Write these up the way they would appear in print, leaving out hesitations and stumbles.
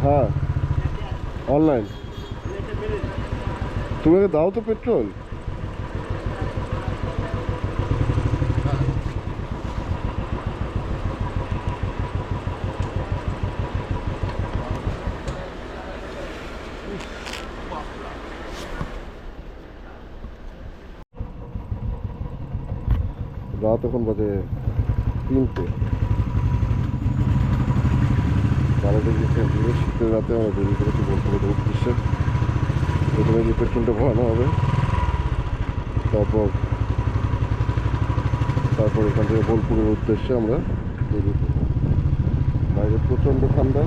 হ্যাঁ অনলাইন। তুমি আগে দাও তো পেট্রোল। রাত এখন বাজে 3টে। বারোটা গিয়েছে শীতের রাতে আমরা দেরি করেছি বোলপুরের উদ্দেশ্যে। প্রথমে যে পেট্রোলটা ভরানো হবে, তারপর এখান থেকে বোলপুরের উদ্দেশ্যে আমরা বেরিয়ে পড়ব। বাইরে প্রচণ্ড ঠান্ডা।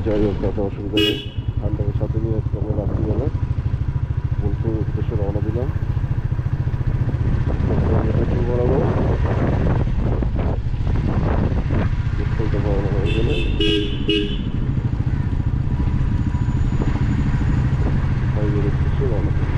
যাই হোক, তাতে অসুবিধা নেই। ঠান্ডাকে সাথে নিয়ে আজকে আমরা রাত্রিবেলা বোলপুরের উদ্দেশ্যে রওনা দিলাম। পেট্রোল ভরাবো। পেট্রোলটা ভরানো হয়ে গেলে হাইওয়ের উদ্দেশ্যে রওনা দেবো।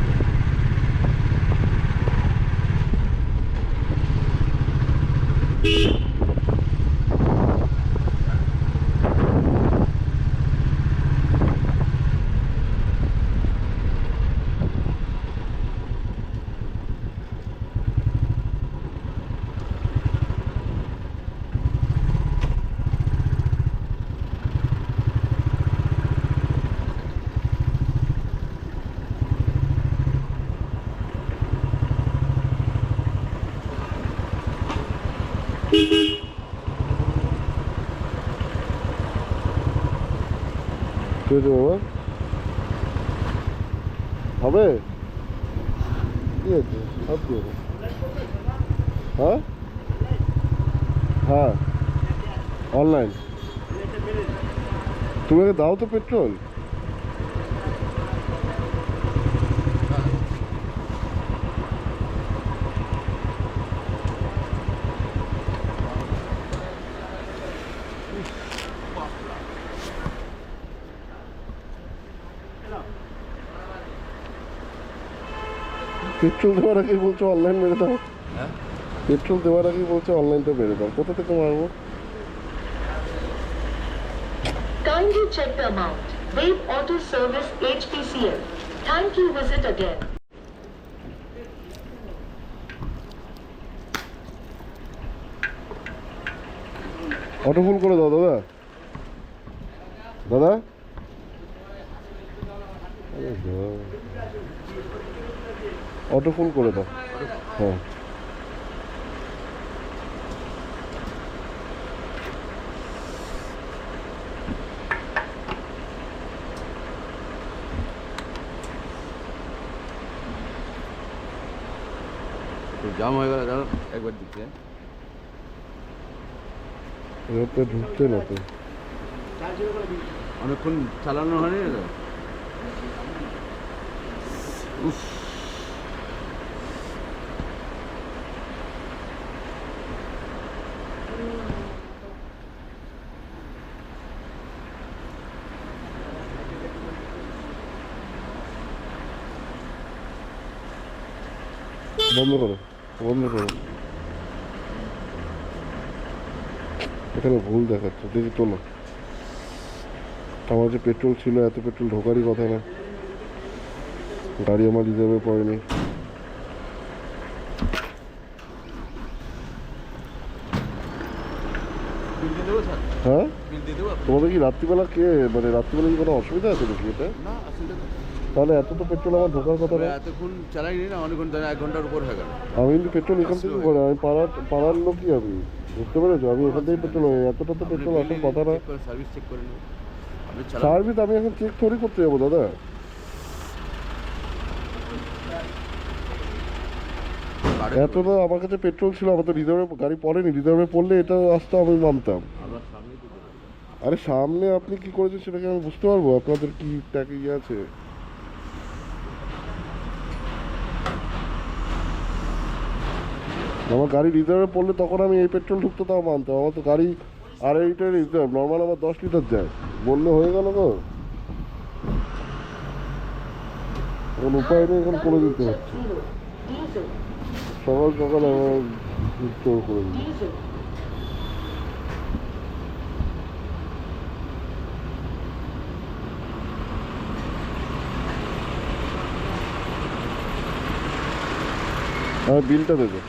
কি হয়েছে বাবা? হবে? কি আছে? সব কি হবে? হ্যাঁ হ্যাঁ অনলাইন। তুমি আগে দাও তো পেট্রোল। পেট্রোল দেওয়ার আগে বলছো অনলাইন মেরে দাও। পেট্রোল দেওয়ার আগে বলছো অনলাইনটা মেরে দাও। কোথা থেকে মারবো? Kindly check the amount. Wave Auto Service HPCL. Thank you. Visit again. Auto ফুল করে দাও দাদা। দাদা অটো ফুল করে দাও। হ্যাঁ জাম হয়ে গেল দাদা, একবার দিচ্ছে এবার তো ঢুকছে না তো। অনেকক্ষণ চালানো হয়নি দাদা। উফ, বন্ধ করো, বন্ধ করো। এখানে ভুল দেখাচ্ছে। দেখি তোলো। আমার যে পেট্রোল ছিল, এত পেট্রোল ঢোকারই কথা না। গাড়ি আমার রিজার্ভে পড়েনি। বিল দিয়ে দেবো স্যার? হ্যাঁ বিল দিয়ে দেবো? তোমাদের কি রাত্রিবেলা রাত্রিবেলা কি কোনো অসুবিধা আছে নাকি এটা? না, আসলে তাহলে এত তো পেট্রোল আমার ঢোকার কথা না। এতক্ষণ চালাইনি না, অনেকক্ষণ, 1 ঘন্টার উপর হয়ে গেল। আমি কিন্তু পেট্রোল এখান থেকে ভরে, আমি পাড়ার লোকই আমি, বুঝতে পেরেছো? আমি এখান থেকে পেট্রোল, এতটা তো পেট্রোল আসার কথা না। সার্ভিস চেক করে নেবো। আপনি সার্ভিস আমি এখন চেক থোড়ি করতে যাবো দাদা। এত তো আমার কাছে পেট্রোল ছিল, আমার তো রিজার্ভে গাড়ি পড়েনি। রিজার্ভে পড়লে এটা আসতো, আমি মানতাম। আরে সামনে আপনি কি করেছেন সেটাকে আমি বুঝতে পারবো? আপনাদের কি ট্যাকে ইয়ে আছে? আমার গাড়ি রিজার্ভে পড়লে তখন আমি এই পেট্রোল ঢুকতো তাও মানতাম। আমার তো গাড়ি 2.5 লিটার রিজার্ভ, নর্মাল আমার 10 লিটার যায়। বললে হয়ে গেল তো, এখন উপায় নেই, এখন করে দিতে হচ্ছে। Diesel. সকাল সকাল আমার চোর করে দিল। Diesel. আমার বিলটা দেবে।